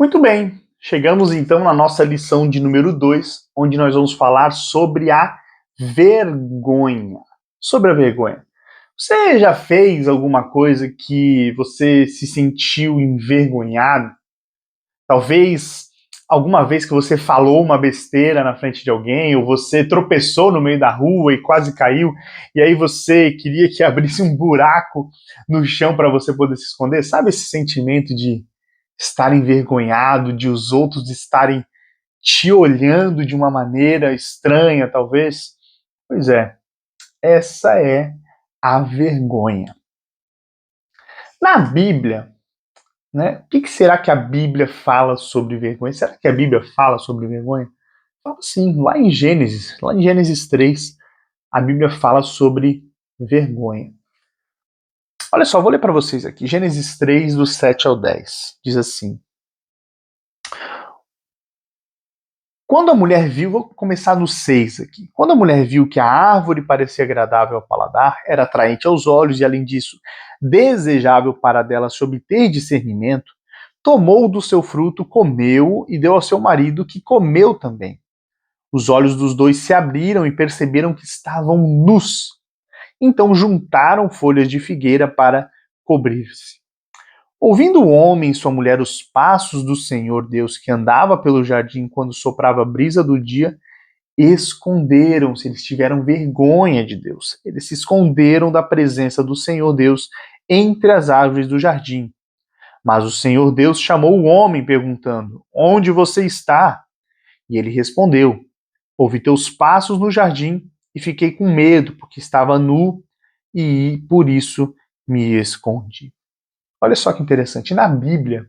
Muito bem, chegamos então na nossa lição de número 2, onde nós vamos falar sobre a vergonha. Sobre a vergonha. Você já fez alguma coisa que você se sentiu envergonhado? Talvez alguma vez que você falou uma besteira na frente de alguém, ou você tropeçou no meio da rua e quase caiu, e aí você queria que abrisse um buraco no chão para você poder se esconder? Sabe esse sentimento de estar envergonhado, de os outros estarem te olhando de uma maneira estranha, talvez? Pois é, essa é a vergonha. Na Bíblia, né, o que será que a Bíblia fala sobre vergonha? Será que a Bíblia fala sobre vergonha? Fala sim, lá em Gênesis 3, a Bíblia fala sobre vergonha. Olha só, vou ler para vocês aqui, Gênesis 3, do 7 ao 10, diz assim: Quando a mulher viu, vou começar no 6 aqui. Quando a mulher viu que a árvore parecia agradável ao paladar, era atraente aos olhos e, além disso, desejável para dela se obter discernimento, tomou do seu fruto, comeu e deu ao seu marido, que comeu também. Os olhos dos dois se abriram e perceberam que estavam nus. Então juntaram folhas de figueira para cobrir-se. Ouvindo o homem e sua mulher os passos do Senhor Deus que andava pelo jardim quando soprava a brisa do dia, esconderam-se, eles tiveram vergonha de Deus. Eles se esconderam da presença do Senhor Deus entre as árvores do jardim. Mas o Senhor Deus chamou o homem, perguntando: Onde você está? E ele respondeu: Ouvi teus passos no jardim e fiquei com medo, porque estava nu e por isso me escondi. Olha só que interessante. Na Bíblia,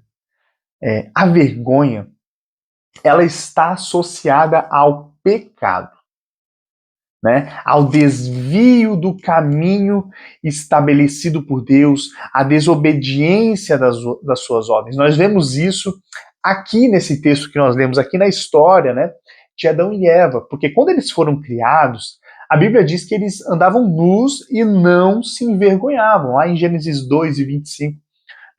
a vergonha ela está associada ao pecado, né? Ao desvio do caminho estabelecido por Deus, à desobediência das suas ordens. Nós vemos isso aqui nesse texto que nós lemos, aqui na história, né, de Adão e Eva, porque quando eles foram criados, a Bíblia diz que eles andavam nus e não se envergonhavam. Lá em Gênesis 2 e 25,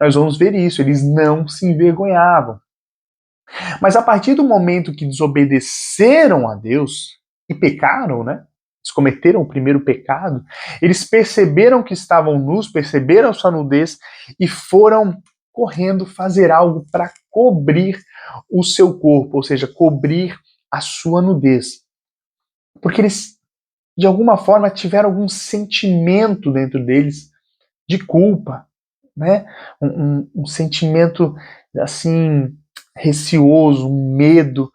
nós vamos ver isso, eles não se envergonhavam. Mas a partir do momento que desobedeceram a Deus e pecaram, né? Eles cometeram o primeiro pecado, eles perceberam que estavam nus, perceberam sua nudez e foram correndo fazer algo para cobrir o seu corpo, ou seja, cobrir a sua nudez. Porque eles, de alguma forma, tiveram algum sentimento dentro deles de culpa, né? Um sentimento, assim, receoso, um medo,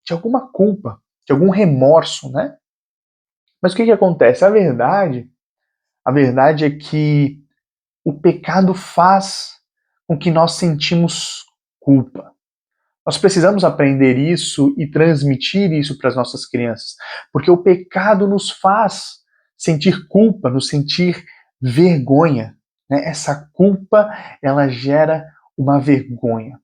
de alguma culpa, de algum remorso, né? Mas o que acontece? A verdade é que o pecado faz com que nós sentimos culpa. Nós precisamos aprender isso e transmitir isso para as nossas crianças, porque o pecado nos faz sentir culpa, nos sentir vergonha, né? Essa culpa, ela gera uma vergonha.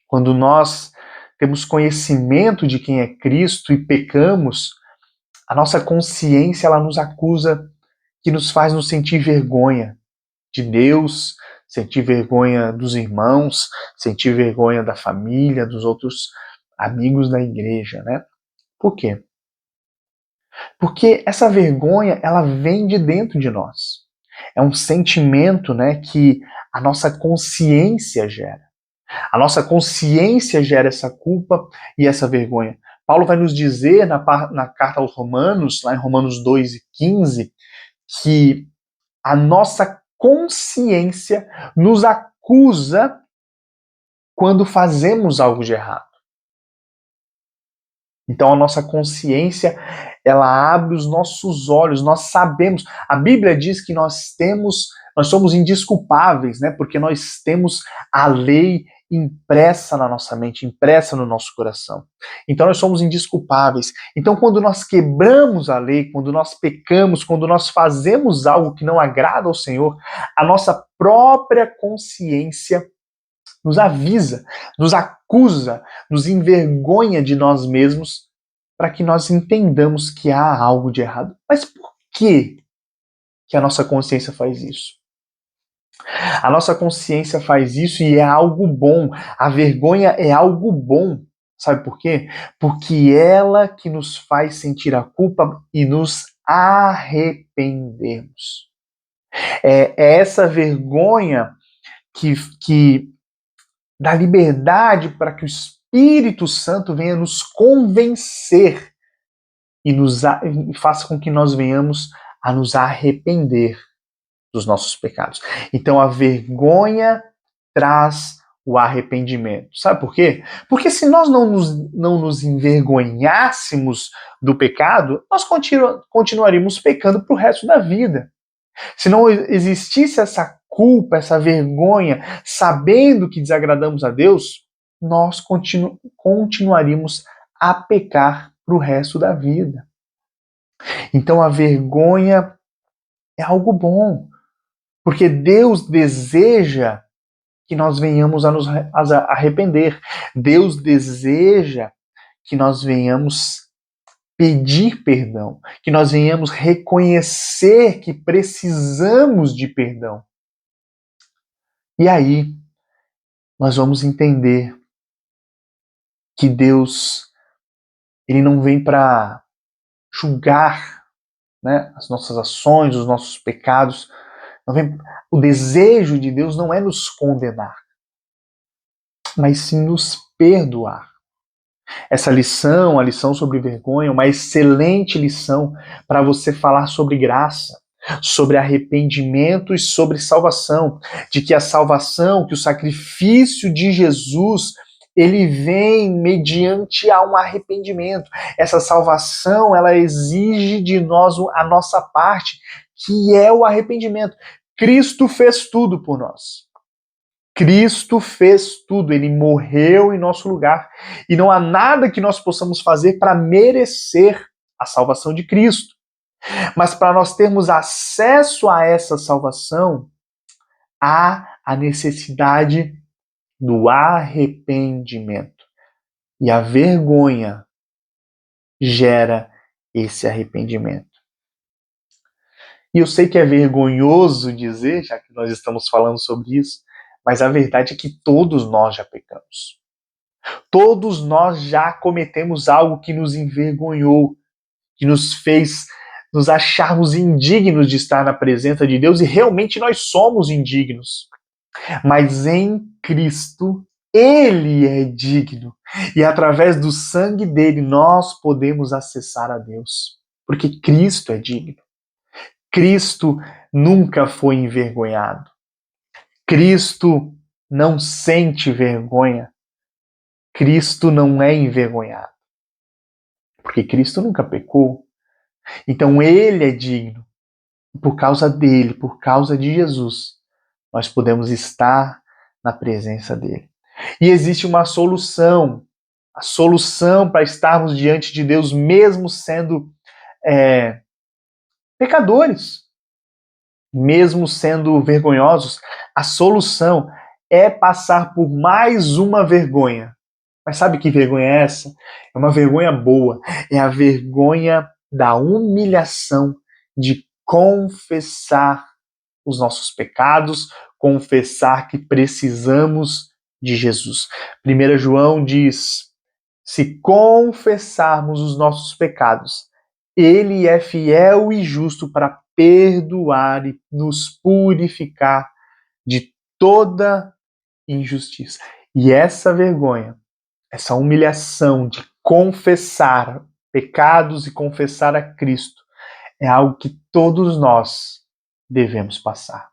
Quando nós temos conhecimento de quem é Cristo e pecamos, a nossa consciência ela nos acusa, que nos faz nos sentir vergonha de Deus, sentir vergonha dos irmãos, sentir vergonha da família, dos outros amigos da igreja, né? Por quê? Porque essa vergonha, ela vem de dentro de nós. É um sentimento, né, que a nossa consciência gera. A nossa consciência gera essa culpa e essa vergonha. Paulo vai nos dizer na carta aos Romanos, lá em Romanos 2 e 15, que a nossa consciência nos acusa quando fazemos algo de errado. Então a nossa consciência, ela abre os nossos olhos, nós sabemos. A Bíblia diz que nós somos indesculpáveis, né? Porque nós temos a lei impressa na nossa mente, impressa no nosso coração. Então nós somos indesculpáveis. Então quando nós quebramos a lei, quando nós pecamos, quando nós fazemos algo que não agrada ao Senhor, a nossa própria consciência nos avisa, nos acusa, nos envergonha de nós mesmos para que nós entendamos que há algo de errado. Mas por que a nossa consciência faz isso? A nossa consciência faz isso e é algo bom. A vergonha é algo bom. Sabe por quê? Porque ela que nos faz sentir a culpa e nos arrependermos. É essa vergonha que dá liberdade para que o Espírito Santo venha nos convencer e faça com que nós venhamos a nos arrepender dos nossos pecados. Então a vergonha traz o arrependimento. Sabe por quê? Porque se nós não nos envergonhássemos do pecado, nós continuaríamos pecando para o resto da vida. Se não existisse essa culpa, essa vergonha, sabendo que desagradamos a Deus, nós continuaríamos a pecar para o resto da vida. Então a vergonha é algo bom, porque Deus deseja que nós venhamos a nos arrepender. Deus deseja que nós venhamos pedir perdão, que nós venhamos reconhecer que precisamos de perdão. E aí, nós vamos entender que Deus, ele não vem para julgar, né, as nossas ações, os nossos pecados. O desejo de Deus não é nos condenar, mas sim nos perdoar. Essa lição, a lição sobre vergonha, é uma excelente lição para você falar sobre graça, sobre arrependimento e sobre salvação, de que a salvação, que o sacrifício de Jesus, ele vem mediante a um arrependimento. Essa salvação, ela exige de nós a nossa parte, que é o arrependimento. Cristo fez tudo por nós. Cristo fez tudo, ele morreu em nosso lugar. E não há nada que nós possamos fazer para merecer a salvação de Cristo. Mas para nós termos acesso a essa salvação, há a necessidade do arrependimento. E a vergonha gera esse arrependimento. E eu sei que é vergonhoso dizer, já que nós estamos falando sobre isso, mas a verdade é que todos nós já pecamos. Todos nós já cometemos algo que nos envergonhou, que nos fez nos acharmos indignos de estar na presença de Deus, e realmente nós somos indignos. Mas em Cristo, Ele é digno. E através do sangue dele, nós podemos acessar a Deus. Porque Cristo é digno. Cristo nunca foi envergonhado. Cristo não sente vergonha. Cristo não é envergonhado. Porque Cristo nunca pecou. Então ele é digno. Por causa dele, por causa de Jesus, nós podemos estar na presença dele. E existe uma solução. A solução para estarmos diante de Deus, mesmo sendo pecadores, mesmo sendo vergonhosos, a solução é passar por mais uma vergonha. Mas sabe que vergonha é essa? É uma vergonha boa. É a vergonha da humilhação, de confessar os nossos pecados, confessar que precisamos de Jesus. 1 João diz: se confessarmos os nossos pecados, ele é fiel e justo para perdoar e nos purificar de toda injustiça. E essa vergonha, essa humilhação de confessar pecados e confessar a Cristo, é algo que todos nós devemos passar.